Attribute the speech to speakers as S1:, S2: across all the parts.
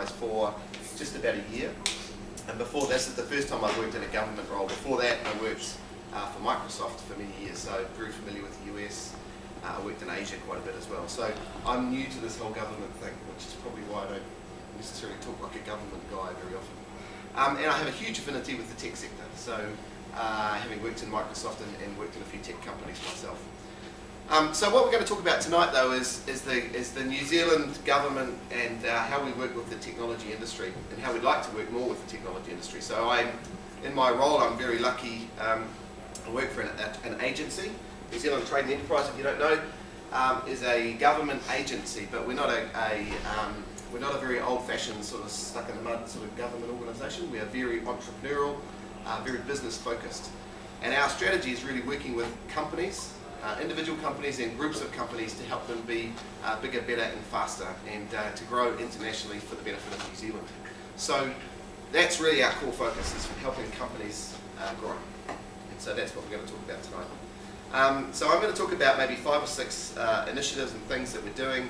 S1: enterprise for just about a year. And before this is the first time I've worked in a government role. Before that, I worked for Microsoft for many years, so very familiar with the US. I worked in Asia quite a bit as well. So I'm new to this whole government thing, which is probably why I don't necessarily talk like a government guy very often. And I have a huge affinity with the tech sector. So having worked in Microsoft and worked in a few tech companies myself. So what we're going to talk about tonight, though, is the New Zealand government and how we work with the technology industry and how we'd like to work more with the technology industry. So in my role, I'm very lucky. I work for an agency. New Zealand Trade and Enterprise, if you don't know, is a government agency, but we're not a very old-fashioned sort of stuck-in-the-mud sort of government organisation. We are very entrepreneurial, very business-focused, and our strategy is really working with companies. Individual companies and groups of companies to help them be bigger, better and faster and to grow internationally for the benefit of New Zealand. So that's really our core focus, is helping companies grow. And so that's what we're going to talk about tonight. So I'm going to talk about maybe 5 or 6 initiatives and things that we're doing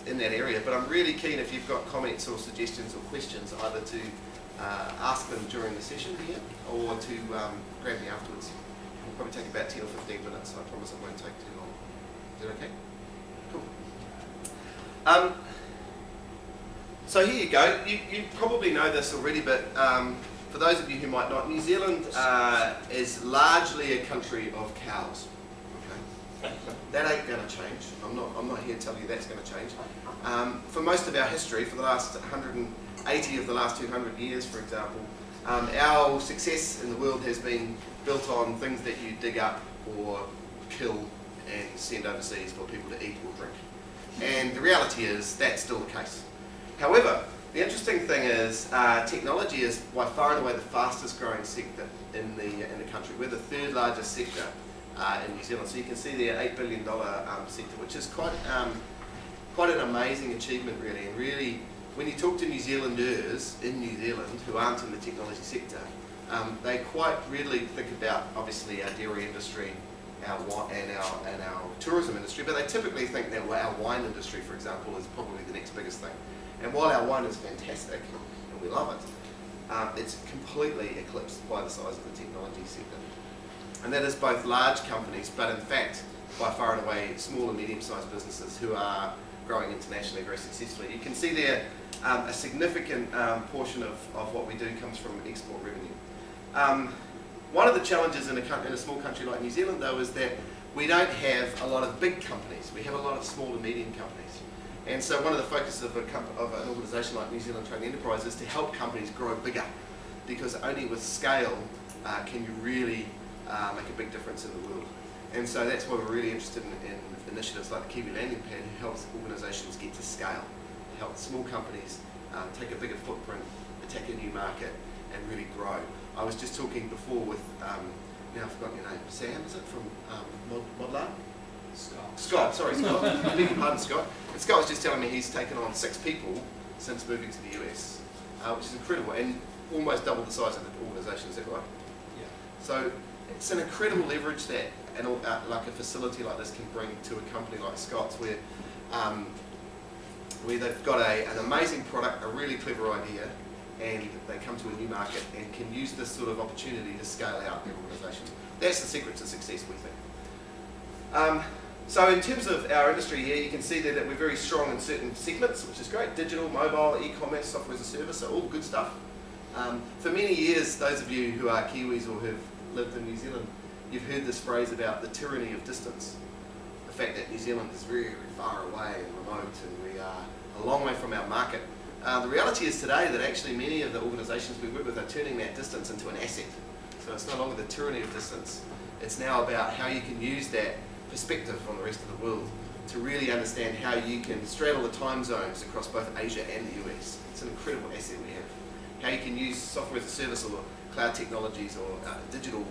S1: in that area, but I'm really keen if you've got comments or suggestions or questions, either to ask them during the session here or to grab me afterwards. It'll probably take about 10 or 15 minutes. I promise it won't take too long. Is that okay? Cool. So here you go. You probably know this already, but for those of you who might not, New Zealand is largely a country of cows. Okay, that ain't going to change. I'm not here to tell you that's going to change. For most of our history, for the last 180 of the last 200 years, for example, our success in the world has been built on things that you dig up or kill and send overseas for people to eat or drink. And the reality is that's still the case. However, the interesting thing is technology is by far and away the fastest growing sector in the country. We're the 3rd largest sector in New Zealand. So you can see there $8 billion sector, which is quite an amazing achievement really. And really, when you talk to New Zealanders in New Zealand who aren't in the technology sector, they quite readily think about obviously our dairy industry, our tourism industry, but they typically think that our wine industry, for example, is probably the next biggest thing. And while our wine is fantastic and we love it, it's completely eclipsed by the size of the technology sector. And that is both large companies, but in fact, by far and away, small and medium-sized businesses who are growing internationally very successfully. You can see there a significant portion of what we do comes from export revenue. One of the challenges in a small country like New Zealand, though, is that we don't have a lot of big companies. We have a lot of small and medium companies. And so one of the focuses of an organisation like New Zealand Trade and Enterprise is to help companies grow bigger, because only with scale can you really make a big difference in the world. And so that's why we're really interested in initiatives like the Kiwi Landing Pad, who helps organisations get to scale, help small companies take a bigger footprint, attack a new market, and really grow. I was just talking before with, now I've forgotten your name, Sam, is it, from Modlar? Scott, sorry Scott, I beg your pardon Scott. And Scott was just telling me he's taken on 6 people since moving to the US, which is incredible, and almost double the size of the organisation, is that right?
S2: Yeah.
S1: So it's an incredible leverage that like a facility like this can bring to a company like Scott's, where they've got an amazing product, a really clever idea, and they come to a new market and can use this sort of opportunity to scale out their organisation. That's the secret to success, we think. So in terms of our industry here, you can see that we're very strong in certain segments, which is great. Digital, mobile, e-commerce, software as a service are all good stuff. For many years, those of you who are Kiwis or have lived in New Zealand, you've heard this phrase about the tyranny of distance. The fact that New Zealand is very, very far away and remote, and we are a long way from our market. The reality is today that actually many of the organisations we work with are turning that distance into an asset. So it's no longer the tyranny of distance. It's now about how you can use that perspective on the rest of the world to really understand how you can straddle the time zones across both Asia and the US. It's an incredible asset we have. How you can use software as a service or cloud technologies or digital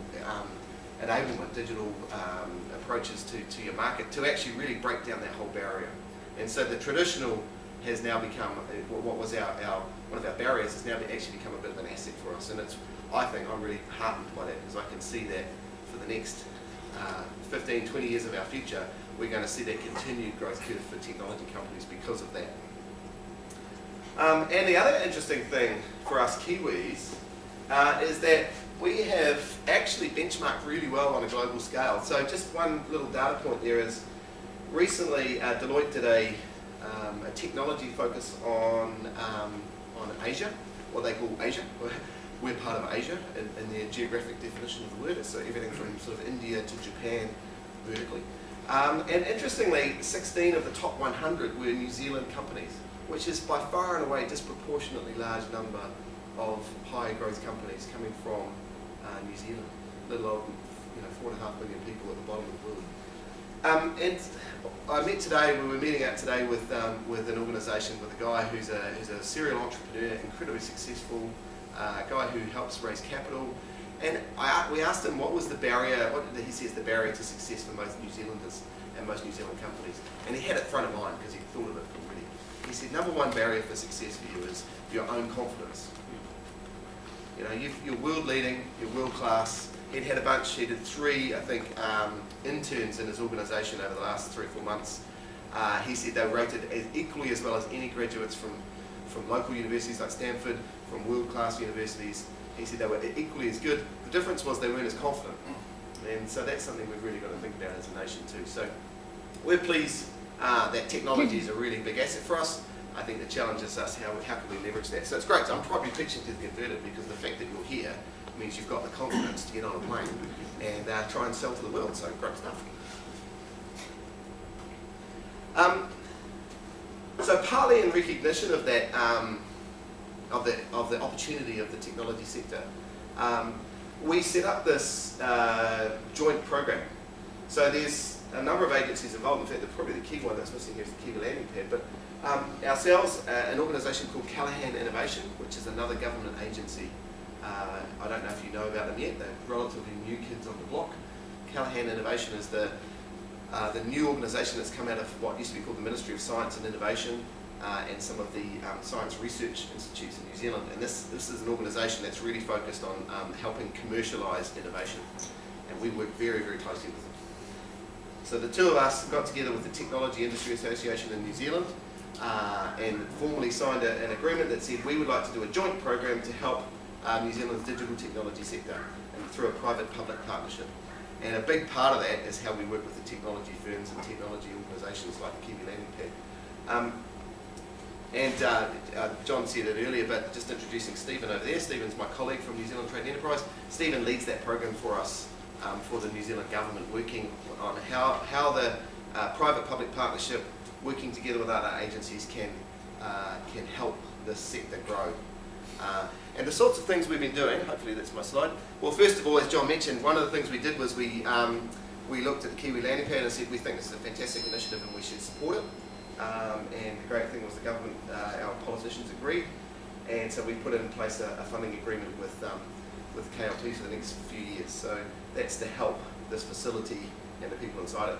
S1: enablement, digital approaches to your market to actually really break down that whole barrier. And so the traditional has now become, what was one of our barriers has now actually become a bit of an asset for us. And I'm really heartened by that, because I can see that for the next 15, 20 years of our future, we're going to see that continued growth curve for technology companies because of that. And the other interesting thing for us Kiwis is that we have actually benchmarked really well on a global scale. So just one little data point there is, recently Deloitte did a technology focus on Asia, what they call Asia. We're part of Asia in their geographic definition of the word, so everything from sort of India to Japan vertically. And interestingly, 16 of the top 100 were New Zealand companies, which is by far and away a disproportionately large number of high growth companies coming from New Zealand, little old 4.5 million people at the bottom of the world. And I met today, we were meeting out today with an organisation, with a guy who's a serial entrepreneur, incredibly successful, guy who helps raise capital. And we asked him what was the barrier, what did he see as the barrier to success for most New Zealanders and most New Zealand companies. And he had it front of mind because he thought of it already. He said, number one barrier for success for you is your own confidence. You know, you're world leading, you're world class. He did 3, I think, interns in his organisation over the last 3 or 4 months. He said they were rated as equally as well as any graduates from local universities like Stanford, from world class universities. He said they were equally as good. The difference was they weren't as confident. And so that's something we've really got to think about as a nation too. So we're pleased that technology is a really big asset for us. I think the challenge is us, how can we leverage that? So it's great. So I'm probably pitching to the converted because the fact that you're here means you've got the confidence to get on a plane and try and sell to the world. So great stuff. So partly in recognition of that, of the opportunity of the technology sector, we set up this joint program. So there's a number of agencies involved. In fact, probably the key one that's missing here is the Kiwi Landing Pad. But ourselves, an organisation called Callaghan Innovation, which is another government agency. I don't know if you know about them yet. They're relatively new kids on the block. Callaghan Innovation is the new organisation that's come out of what used to be called the Ministry of Science and Innovation, and some of the science research institutes in New Zealand. And this is an organisation that's really focused on helping commercialise innovation. And we work very, very closely with them. So the two of us got together with the Technology Industry Association in New Zealand and formally signed an agreement that said we would like to do a joint program to help New Zealand's digital technology sector, and through a private-public partnership. And a big part of that is how we work with the technology firms and technology organisations like the Kiwi Landing Pad. John said it earlier, but just introducing Stephen over there. Stephen's my colleague from New Zealand Trade and Enterprise. Stephen leads that program for us for the New Zealand government, working on how the private-public partnership, working together with other agencies, can help this sector grow. And the sorts of things we've been doing, hopefully that's my slide. Well, first of all, as John mentioned, one of the things we did was we looked at the Kiwi Landing Pad and said we think this is a fantastic initiative and we should support it. And the great thing was the government, our politicians agreed, and so we put in place a funding agreement with KLP for the next few years. So that's to help this facility and the people inside it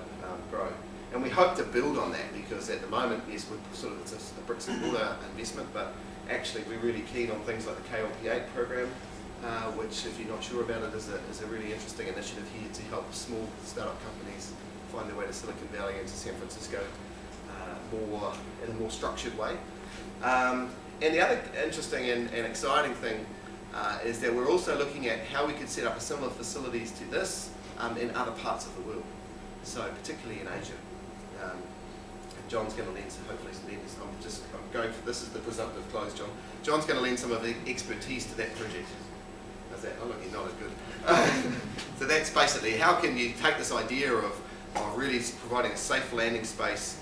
S1: grow. And we hope to build on that, because at the moment, yes, it's a bricks and mortar investment, but actually we're really keen on things like the KLP8 program, which, if you're not sure about it, is a really interesting initiative here to help small startup companies find their way to Silicon Valley and to San Francisco in a more structured way. And the other interesting and exciting thing is that we're also looking at how we could set up similar facilities to this in other parts of the world, so particularly in Asia. John's going to lend I'm going for this is the presumptive close, John. John's going to lend some of the expertise to that project. How's that? Oh, look, you're not as good. So that's basically how can you take this idea of really providing a safe landing space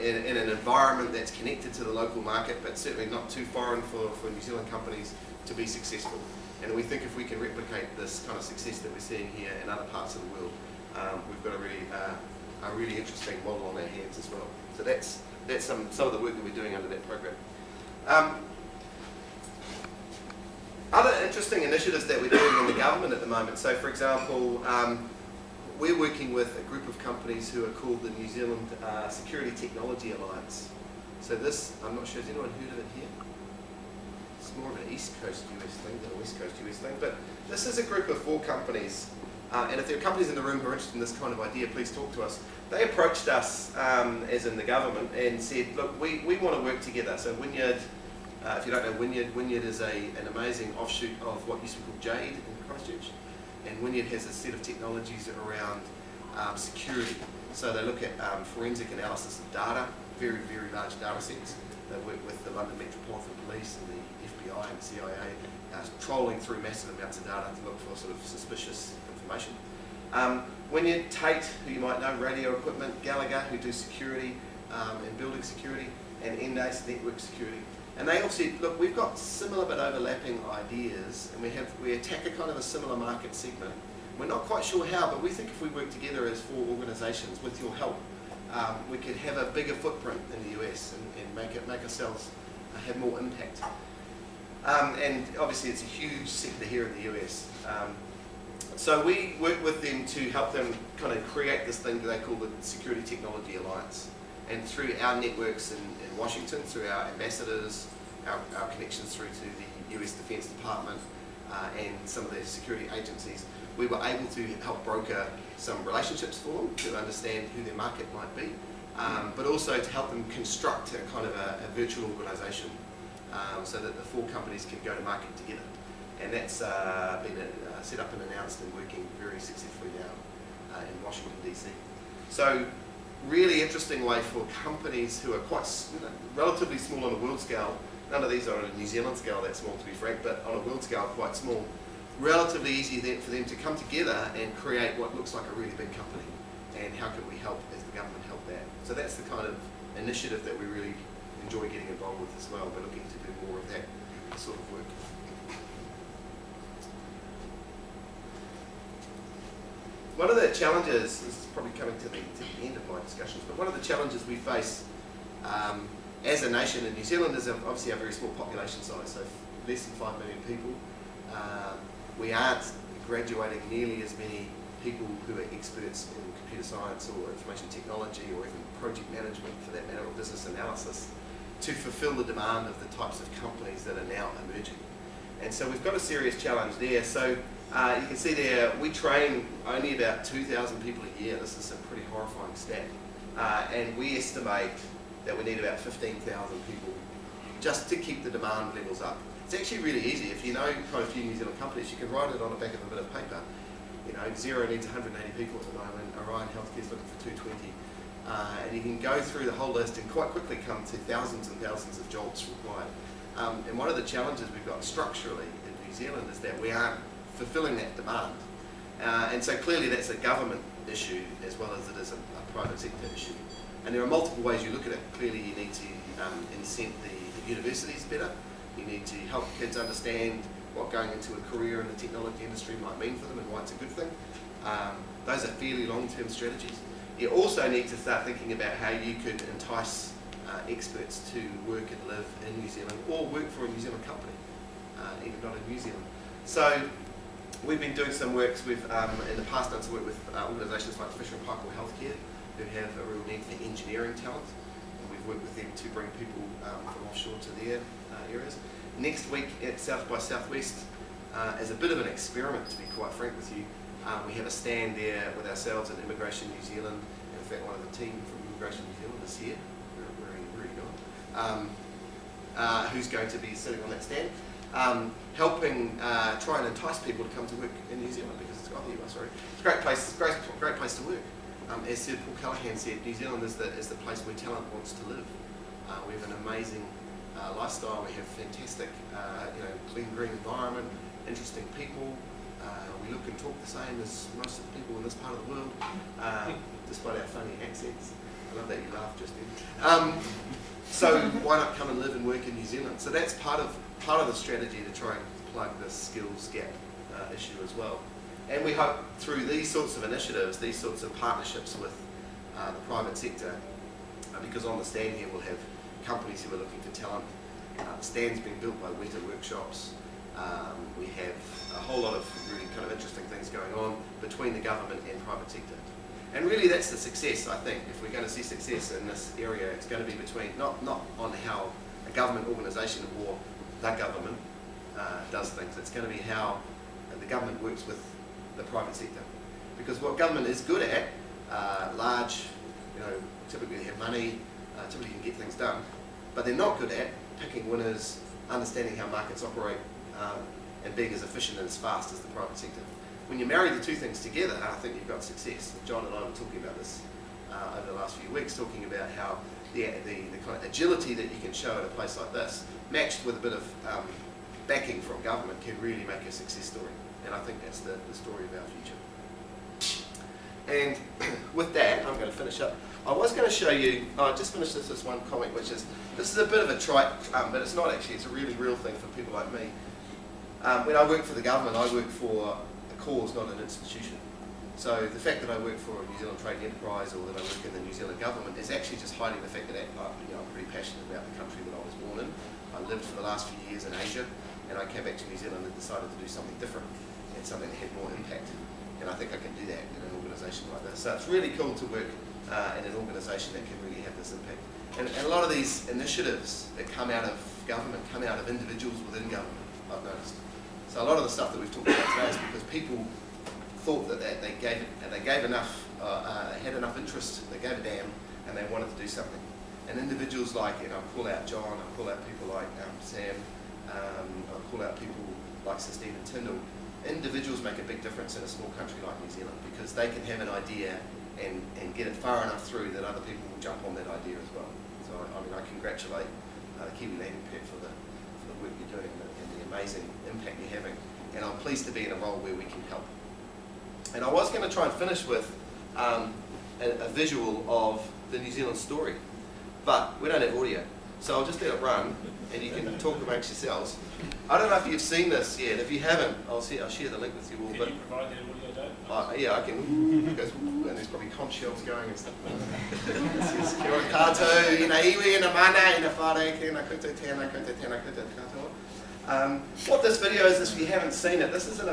S1: in an environment that's connected to the local market, but certainly not too foreign for New Zealand companies to be successful. And we think if we can replicate this kind of success that we're seeing here in other parts of the world, we've got a really interesting model on our hands as well. So that's some of the work that we're doing under that program. Other interesting initiatives that we're doing in the government at the moment. So, for example, we're working with a group of companies who are called the New Zealand Security Technology Alliance. So this, I'm not sure, has anyone heard of it here? It's more of an East Coast US thing than a West Coast US thing, but this is a group of 4 companies, and if there are companies in the room who are interested in this kind of idea, please talk to us. They approached us, as in the government, and said, look, we want to work together. So Wynyard If you don't know Wynyard is an amazing offshoot of what used to be called Jade in Christchurch. And Wynyard has a set of technologies around security. So they look at forensic analysis of data, very, very large data sets. They work with the London Metropolitan Police and the FBI and the CIA, trolling through massive amounts of data to look for sort of suspicious information. Wynyard, Tate, who you might know, radio equipment, Gallagher, who do security and building security, and Endace, network security. And they all said, look, we've got similar but overlapping ideas, and we attack a kind of a similar market segment. We're not quite sure how, but we think if we work together as 4 organisations with your help, we could have a bigger footprint in the US and make ourselves have more impact. And obviously it's a huge sector here in the US. So we work with them to help them kind of create this thing that they call the Security Technology Alliance. And through our networks in Washington, through our ambassadors, our connections through to the US Defence Department and some of the security agencies, we were able to help broker some relationships for them to understand who their market might be, but also to help them construct a kind of a virtual organisation so that the 4 companies can go to market together. And that's been set up and announced and working very successfully now in Washington DC. So really interesting way for companies who are quite relatively small on a world scale. None of these are on a New Zealand scale that small, to be frank, but on a world scale quite small. Relatively easy for them to come together and create what looks like a really big company. And how can we help as the government help that? So that's the kind of initiative that we really enjoy getting involved with as well. We're looking to do more of that sort of work. One of the challenges, this is probably coming to the end of my discussions, but one of the challenges we face as a nation in New Zealand is obviously a very small population size, so less than 5 million people. We aren't graduating nearly as many people who are experts in computer science or information technology or even project management for that matter, or business analysis, to fulfill the demand of the types of companies that are now emerging. And so we've got a serious challenge there. So you can see there, we train only about 2,000 people a year. This is a pretty horrifying stat. And we estimate that we need about 15,000 people just to keep the demand levels up. It's actually really easy. If you know quite a few New Zealand companies, you can write it on the back of a bit of paper. You know, Xero needs 180 people at the moment, Orion Healthcare's looking for 220. And you can go through the whole list and quite quickly come to thousands and thousands of jobs required. And one of the challenges we've got structurally in New Zealand is that we aren't fulfilling that demand. And so clearly that's a government issue as well as it is a private sector issue. And there are multiple ways you look at it. Clearly you need to incent the universities better. You need to help kids understand what going into a career in the technology industry might mean for them and why it's a good thing. Those are fairly long-term strategies. You also need to start thinking about how you could entice experts to work and live in New Zealand or work for a New Zealand company, even not in New Zealand. So we've been doing some work. We've in the past done some work with organisations like Fisher & Paykel Healthcare who have a real need for engineering talent. And we've worked with them to bring people from offshore to their areas. Next week at South by Southwest, as a bit of an experiment, to be quite frank with you, we have a stand there with ourselves and Immigration New Zealand. In fact, one of the team from Immigration New Zealand is here. Very good. Who's going to be sitting on that stand, helping try and entice people to come to work in New Zealand because it's a great place to work. As Sir Paul Callaghan said, New Zealand is the place where talent wants to live. We have an amazing lifestyle. We have fantastic, clean, green environment, interesting people. We look and talk the same as most of the people in this part of the world, despite our funny accents. I love that you laughed just then. So why not come and live and work in New Zealand? So that's part of the strategy to try and plug this skills gap issue as well. And we hope through these sorts of initiatives, these sorts of partnerships with the private sector, because on the stand here we'll have companies who are looking for talent, stands being built by Weta workshops. We have a whole lot of really kind of interesting things going on between the government and private sector. And really that's the success, I think. If we're going to see success in this area, it's going to be between, not on how a government organisation or the government does things. It's going to be how the government works with the private sector. Because what government is good at, large, typically have money, typically can get things done, but they're not good at picking winners, understanding how markets operate, and being as efficient and as fast as the private sector. When you marry the two things together, I think you've got success. John and I were talking about this over the last few weeks, talking about how the kind of agility that you can show at a place like this, matched with a bit of backing from government, can really make a success story. And I think that's the story of our future. And with that, I'm going to finish up. I was going to show you, I just finished this one comic, which is, this is a bit of a trite, but it's not actually, it's a really real thing for people like me. When I work for the government, I work for a cause, not an institution. So the fact that I work for a New Zealand Trade Enterprise or that I work in the New Zealand government is actually just hiding the fact that I'm pretty passionate about the country that I was born in. I lived for the last few years in Asia, and I came back to New Zealand and decided to do something different and something that had more impact. And I think I can do that in an organisation like this. So it's really cool to work in an organisation that can really have this impact. And a lot of these initiatives that come out of government come out of individuals within government, I've noticed. So a lot of the stuff that we've talked about today is because people thought that they gave enough, had enough interest, they gave a damn, and they wanted to do something. And individuals like, I'll call out John, I'll call out people like Sam, I'll call out people like Sir Stephen Tyndall. Individuals make a big difference in a small country like New Zealand because they can have an idea and get it far enough through that other people will jump on that idea as well. So I congratulate the Kiwi Landing Pad for the work you're doing and the amazing impact you're having. And I'm pleased to be in a role where we can help. And I was going to try and finish with a visual of the New Zealand story, but we don't have audio. So I'll just let it run and you can talk amongst yourselves. I don't know if you've seen this yet. If you haven't, I'll share the link with you all.
S2: Can you provide that audio, Dave?
S1: Yeah, I can. It goes, and there's probably conch shells going and stuff. This is kia ora koutou, ina iwi, ina mana, ina whare, tēnā koutou, tēnā koutou, tēnā koutou, katoa. What this video is if you haven't seen it, this is an